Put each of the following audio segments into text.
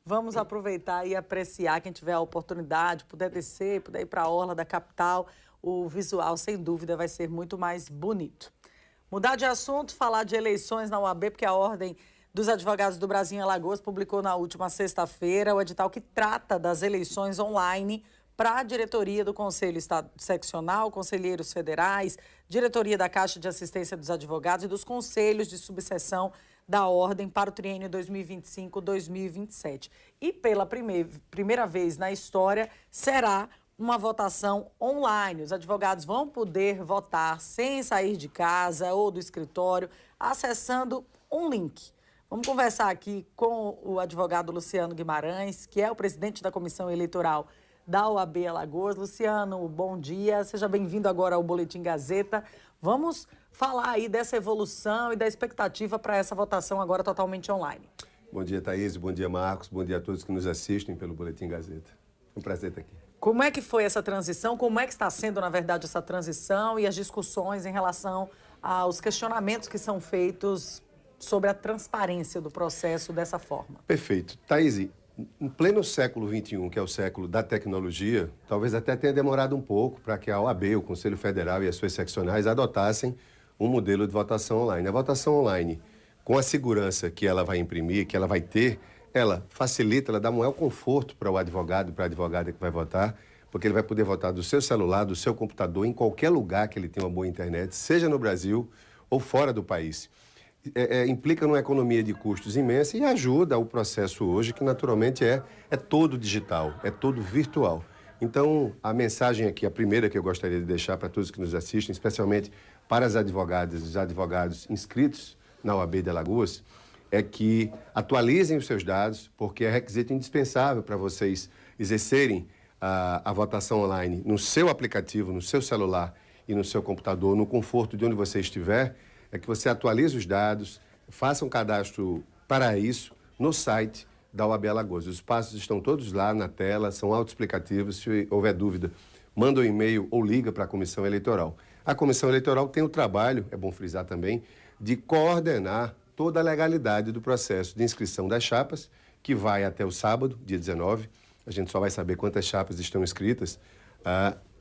Vamos aproveitar e apreciar, quem tiver a oportunidade, puder descer, puder ir para a orla da capital, o visual, sem dúvida, vai ser muito mais bonito. Mudar de assunto, falar de eleições na UAB, porque a Ordem dos Advogados do Brasil em Alagoas publicou na última sexta-feira o edital que trata das eleições online para a diretoria do Conselho Seccional, conselheiros federais, diretoria da Caixa de Assistência dos Advogados e dos conselhos de subseção da Ordem para o triênio 2025-2027. E pela primeira vez na história, será uma votação online. Os advogados vão poder votar sem sair de casa ou do escritório, acessando um link. Vamos conversar aqui com o advogado Luciano Guimarães, que é o presidente da Comissão Eleitoral da OAB Alagoas. Luciano, bom dia. Seja bem-vindo agora ao Boletim Gazeta. Vamos falar aí dessa evolução e da expectativa para essa votação agora totalmente online. Bom dia, Thaís. Bom dia, Marcos. Bom dia a todos que nos assistem pelo Boletim Gazeta. É um prazer estar aqui. Como é que foi essa transição? Como é que está sendo, na verdade, essa transição e as discussões em relação aos questionamentos que são feitos sobre a transparência do processo dessa forma? Perfeito. Thaís, em pleno século XXI, que é o século da tecnologia, talvez até tenha demorado um pouco para que a OAB, o Conselho Federal e as suas seccionais adotassem um modelo de votação online. A votação online, com a segurança que ela vai imprimir, que ela vai ter, ela facilita, ela dá maior conforto para o advogado, para a advogada que vai votar, porque ele vai poder votar do seu celular, do seu computador, em qualquer lugar que ele tenha uma boa internet, seja no Brasil ou fora do país. Implica numa economia de custos imensa e ajuda o processo hoje, que naturalmente é todo digital, é todo virtual. Então, a mensagem aqui, a primeira que eu gostaria de deixar para todos que nos assistem, especialmente para as advogadas e os advogados inscritos na OAB de Alagoas, é que atualizem os seus dados, porque é requisito indispensável para vocês exercerem a votação online no seu aplicativo, no seu celular e no seu computador, no conforto de onde você estiver, é que você atualize os dados, faça um cadastro para isso no site da OAB Alagoas. Os passos estão todos lá na tela, são autoexplicativos. Se houver dúvida, manda um e-mail ou liga para a Comissão Eleitoral. A Comissão Eleitoral tem o trabalho, é bom frisar também, de coordenar toda a legalidade do processo de inscrição das chapas, que vai até o sábado, dia 19. A gente só vai saber quantas chapas estão inscritas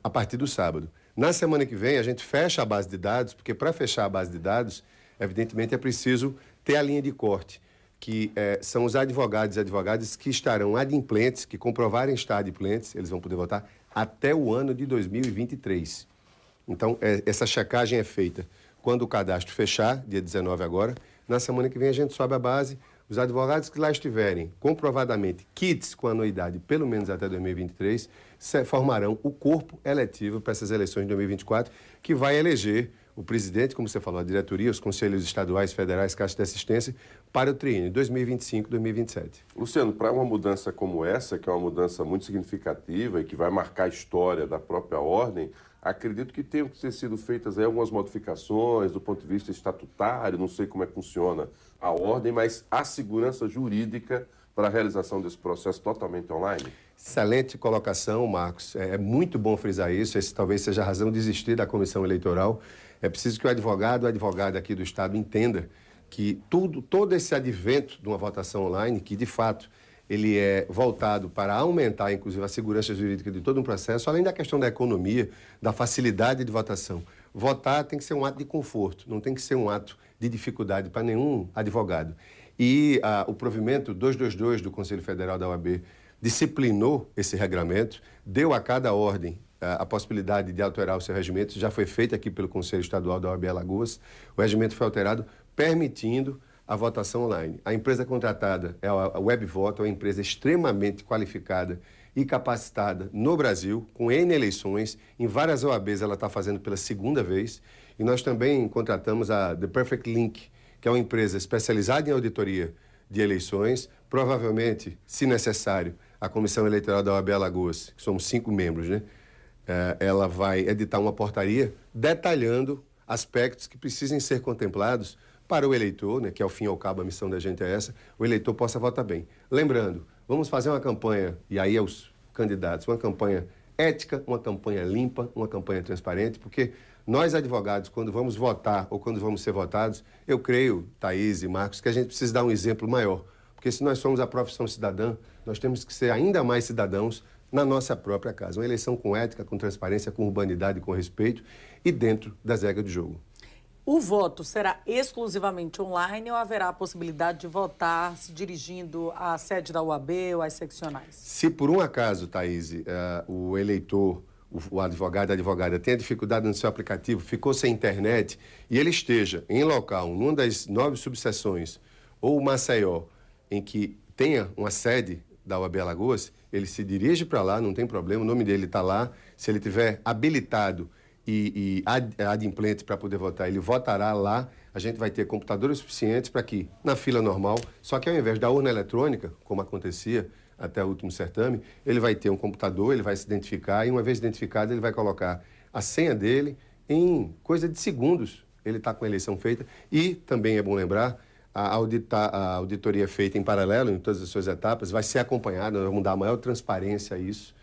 a partir do sábado. Na semana que vem, a gente fecha a base de dados, porque para fechar a base de dados, evidentemente, é preciso ter a linha de corte, que são os advogados e advogadas que estarão adimplentes, que comprovarem estar adimplentes, eles vão poder votar até o ano de 2023. Então, essa checagem é feita quando o cadastro fechar, dia 19 agora. Na semana que vem, a gente sobe a base. Os advogados que lá estiverem comprovadamente quites com anuidade pelo menos até 2023 formarão o corpo eletivo para essas eleições de 2024, que vai eleger o presidente, como você falou, a diretoria, os conselhos estaduais, federais, Caixa de Assistência, para o triênio 2025-2027. Luciano, para uma mudança como essa, que é uma mudança muito significativa e que vai marcar a história da própria ordem, acredito que tenham que ter sido feitas aí algumas modificações do ponto de vista estatutário, não sei como é que funciona a ordem, mas a segurança jurídica para a realização desse processo totalmente online? Excelente colocação, Marcos. É muito bom frisar isso. Esse talvez seja a razão de existir da Comissão Eleitoral. É preciso que o advogado ou a advogada aqui do Estado entenda que todo esse advento de uma votação online, que de fato ele é voltado para aumentar, inclusive, a segurança jurídica de todo um processo, além da questão da economia, da facilidade de votação. Votar tem que ser um ato de conforto, não tem que ser um ato de dificuldade para nenhum advogado. E o provimento 222 do Conselho Federal da OAB disciplinou esse regramento, deu a cada ordem a possibilidade de alterar o seu regimento, já foi feito aqui pelo Conselho Estadual da OAB Alagoas. O regimento foi alterado, permitindo a votação online. A empresa contratada é a WebVoto, é uma empresa extremamente qualificada e capacitada no Brasil, com N eleições. Em várias OABs ela está fazendo pela segunda vez. E nós também contratamos a The Perfect Link, que é uma empresa especializada em auditoria de eleições. Provavelmente, se necessário, a Comissão Eleitoral da OAB Alagoas, que somos 5 membros, né? Ela vai editar uma portaria detalhando aspectos que precisem ser contemplados para o eleitor, né, que ao fim e ao cabo a missão da gente é essa, o eleitor possa votar bem. Lembrando, vamos fazer uma campanha, e aí aos candidatos, uma campanha ética, uma campanha limpa, uma campanha transparente, porque nós advogados, quando vamos votar ou quando vamos ser votados, eu creio, Thaís e Marcos, que a gente precisa dar um exemplo maior. Porque se nós somos a profissão cidadã, nós temos que ser ainda mais cidadãos na nossa própria casa. Uma eleição com ética, com transparência, com urbanidade, com respeito e dentro das regras do jogo. O voto será exclusivamente online ou haverá a possibilidade de votar se dirigindo à sede da UAB ou às seccionais? Se por um acaso, Thaís, o eleitor, o advogado, a advogada, tenha dificuldade no seu aplicativo, ficou sem internet e ele esteja em local, numa das 9 subseções, ou Maceió, em que tenha uma sede da UAB Alagoas, ele se dirige para lá, não tem problema, o nome dele está lá. Se ele tiver habilitado e adimplente para poder votar, ele votará lá. A gente vai ter computadores suficientes para que, na fila normal, só que ao invés da urna eletrônica, como acontecia até o último certame, ele vai ter um computador, ele vai se identificar e, uma vez identificado, ele vai colocar a senha dele em coisa de segundos. Ele está com a eleição feita e, também é bom lembrar, a auditoria feita em paralelo, em todas as suas etapas, vai ser acompanhada, nós vamos dar maior transparência a isso,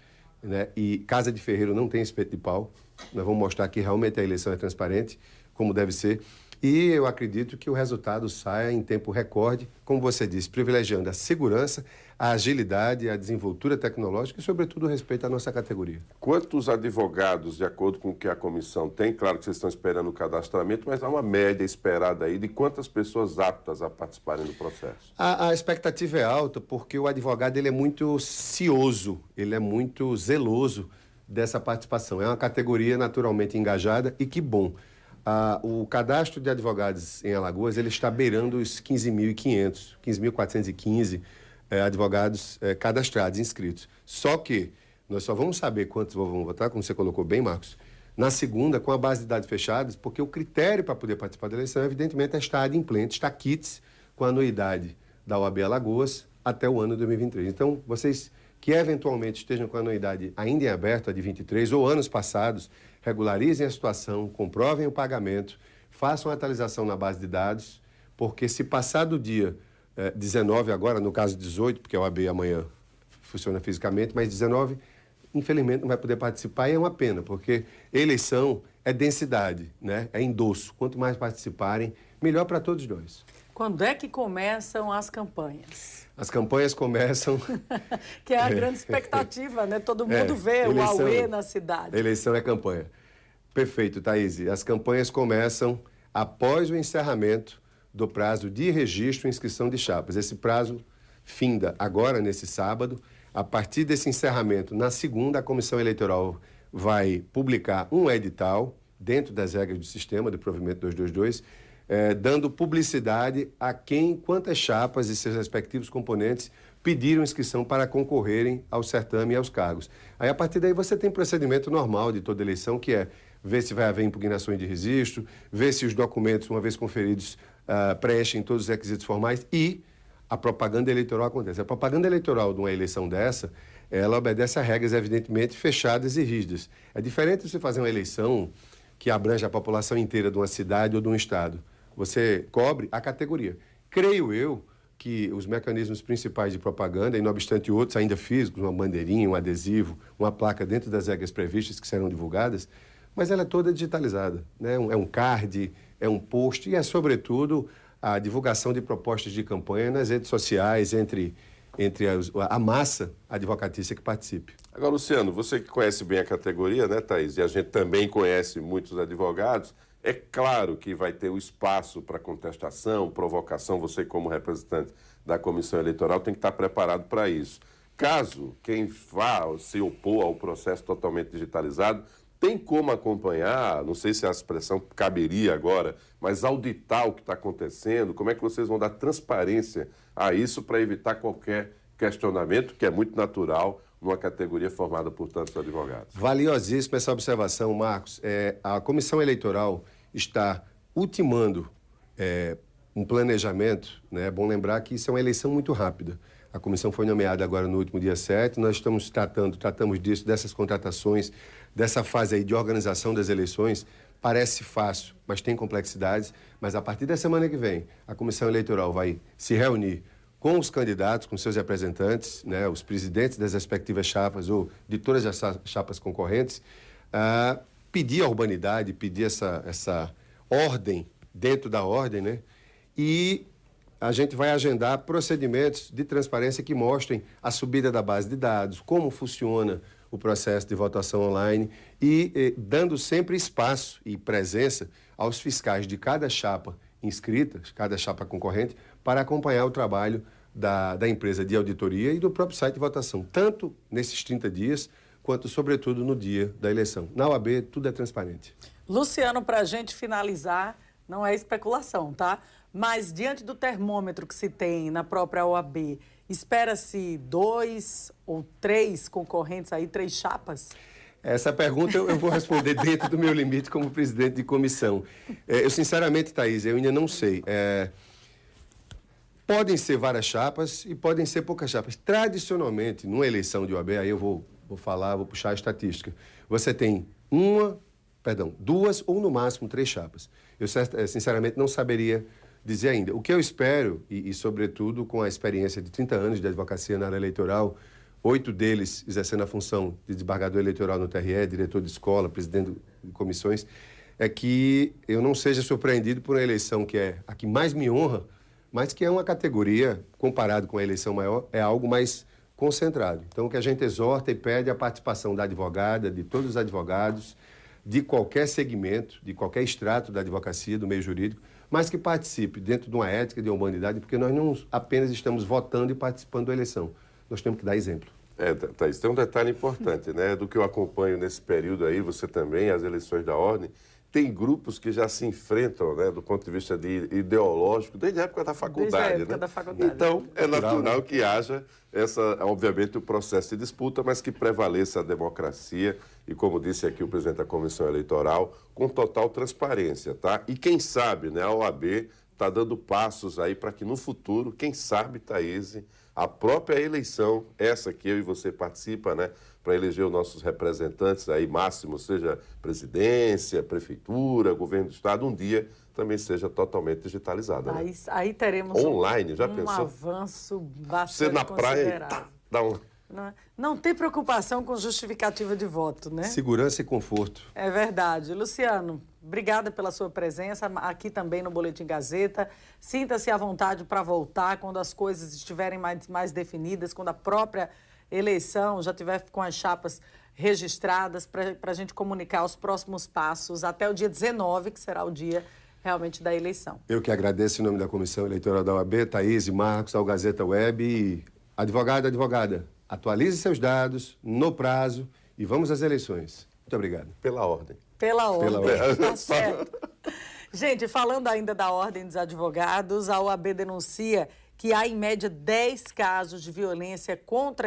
né? E casa de ferreiro não tem espeto de pau, nós vamos mostrar que realmente a eleição é transparente, como deve ser, e eu acredito que o resultado saia em tempo recorde, como você disse, privilegiando a segurança, a agilidade, a desenvoltura tecnológica e, sobretudo, o respeito à nossa categoria. Quantos advogados, de acordo com o que a comissão tem, claro que vocês estão esperando o cadastramento, mas há uma média esperada aí de quantas pessoas aptas a participarem do processo? A expectativa é alta porque o advogado ele é muito cioso, ele é muito zeloso dessa participação. É uma categoria naturalmente engajada e que bom. O cadastro de advogados em Alagoas ele está beirando os 15.500, 15.415 advogados cadastrados, inscritos. Só que nós só vamos saber quantos vão votar, como você colocou bem, Marcos, na segunda, com a base de dados fechadas, porque o critério para poder participar da eleição, evidentemente, é estar adimplente, estar quites com a anuidade da OAB Alagoas até o ano de 2023. Então, vocês que eventualmente estejam com a anuidade ainda em aberto, a de 23, ou anos passados, regularizem a situação, comprovem o pagamento, façam a atualização na base de dados, porque se passar do dia 19 agora, no caso 18, porque a OAB amanhã funciona fisicamente, mas 19, infelizmente, não vai poder participar e é uma pena, porque eleição é densidade, né? É endosso. Quanto mais participarem, melhor para todos nós. Quando é que começam as campanhas? As campanhas começam... Que é a grande expectativa, né? Todo mundo vê eleição, o AUE na cidade. Eleição é campanha. Perfeito, Thaís. As campanhas começam após o encerramento do prazo de registro e inscrição de chapas. Esse prazo finda agora, nesse sábado. A partir desse encerramento, na segunda, a Comissão Eleitoral vai publicar um edital, dentro das regras do sistema do provimento 222, dando publicidade a quantas chapas e seus respectivos componentes pediram inscrição para concorrerem ao certame e aos cargos. Aí, a partir daí, você tem procedimento normal de toda eleição, que é ver se vai haver impugnações de registro, ver se os documentos, uma vez conferidos, preenchem todos os requisitos formais e a propaganda eleitoral acontece. A propaganda eleitoral de uma eleição dessa, ela obedece a regras, evidentemente, fechadas e rígidas. É diferente de você fazer uma eleição que abrange a população inteira de uma cidade ou de um estado. Você cobre a categoria. Creio eu que os mecanismos principais de propaganda, e não obstante outros ainda físicos, uma bandeirinha, um adesivo, uma placa dentro das regras previstas que serão divulgadas, mas ela é toda digitalizada, né? É um card, é um post e é, sobretudo, a divulgação de propostas de campanha nas redes sociais, entre a massa advocatícia que participe. Agora, Luciano, você que conhece bem a categoria, né, Thaís? E a gente também conhece muitos advogados. É claro que vai ter o espaço para contestação, provocação. Você, como representante da Comissão Eleitoral, tem que estar preparado para isso. Caso quem vá se opor ao processo totalmente digitalizado, tem como acompanhar, não sei se a expressão caberia agora, mas auditar o que está acontecendo? Como é que vocês vão dar transparência a isso para evitar qualquer questionamento, que é muito natural numa categoria formada por tantos advogados? Valiosíssima essa observação, Marcos. A Comissão Eleitoral está ultimando um planejamento, né? É bom lembrar que isso é uma eleição muito rápida. A comissão foi nomeada agora no último dia 7, nós tratamos disso, dessas contratações, dessa fase aí de organização das eleições. Parece fácil, mas tem complexidades. Mas a partir da semana que vem, a Comissão Eleitoral vai se reunir com os candidatos, com seus representantes, né, os presidentes das respectivas chapas ou de todas as chapas concorrentes, pedir a urbanidade, pedir essa ordem dentro da ordem, né, e a gente vai agendar procedimentos de transparência que mostrem a subida da base de dados, como funciona o processo de votação online e dando sempre espaço e presença aos fiscais de cada chapa inscrita, cada chapa concorrente, para acompanhar o trabalho da empresa de auditoria e do próprio site de votação, tanto nesses 30 dias, quanto, sobretudo, no dia da eleição. Na OAB, tudo é transparente. Luciano, para a gente finalizar, não é especulação, tá? Mas, diante do termômetro que se tem na própria OAB, espera-se 2 ou 3 concorrentes aí, 3 chapas? Essa pergunta eu vou responder dentro do meu limite como presidente de comissão. Eu, sinceramente, Thaís, eu ainda não sei. Podem ser várias chapas e podem ser poucas chapas. Tradicionalmente, numa eleição de OAB, aí eu vou puxar a estatística, você tem 2 ou no máximo 3 chapas. Eu, sinceramente, não saberia dizer ainda. O que eu espero, e sobretudo com a experiência de 30 anos de advocacia na área eleitoral, 8 deles exercendo a função de desembargador eleitoral no TRE, diretor de escola, presidente de comissões, é que eu não seja surpreendido por uma eleição que é a que mais me honra, mas que é uma categoria, comparado com a eleição maior, é algo mais concentrado. Então, o que a gente exorta e pede é a participação da advogada, de todos os advogados, de qualquer segmento, de qualquer extrato da advocacia, do meio jurídico, mas que participe dentro de uma ética, de uma humanidade, porque nós não apenas estamos votando e participando da eleição. Nós temos que dar exemplo. Thaís, tem um detalhe importante, né? Do que eu acompanho nesse período aí, você também, as eleições da ordem, tem grupos que já se enfrentam, né, do ponto de vista ideológico, desde a época da faculdade. Desde a época, né? da faculdade. Então, é natural que haja obviamente, o processo de disputa, mas que prevaleça a democracia e, como disse aqui o presidente da Comissão Eleitoral, com total transparência, tá? E quem sabe, né, a OAB está dando passos aí para que no futuro, quem sabe, Thaís, a própria eleição, essa que eu e você participa, né, para eleger os nossos representantes aí máximos, seja presidência, prefeitura, governo do estado, um dia também seja totalmente digitalizada. Né? Aí teremos online, já pensou? Avanço bastante você na praia e dá um... Não tem preocupação com justificativa de voto, né? Segurança e conforto. É verdade. Luciano, obrigada pela sua presença aqui também no Boletim Gazeta. Sinta-se à vontade para voltar quando as coisas estiverem mais definidas, quando a própria eleição já estiver com as chapas registradas, para a gente comunicar os próximos passos até o dia 19, que será o dia realmente da eleição. Eu que agradeço em nome da Comissão Eleitoral da OAB, Thaís e Marcos, ao Gazeta Web e advogada, atualize seus dados no prazo e vamos às eleições. Muito obrigado. Pela ordem. Pela ordem, tá certo. Gente, falando ainda da Ordem dos Advogados, a OAB denuncia que há, em média, 10 casos de violência contra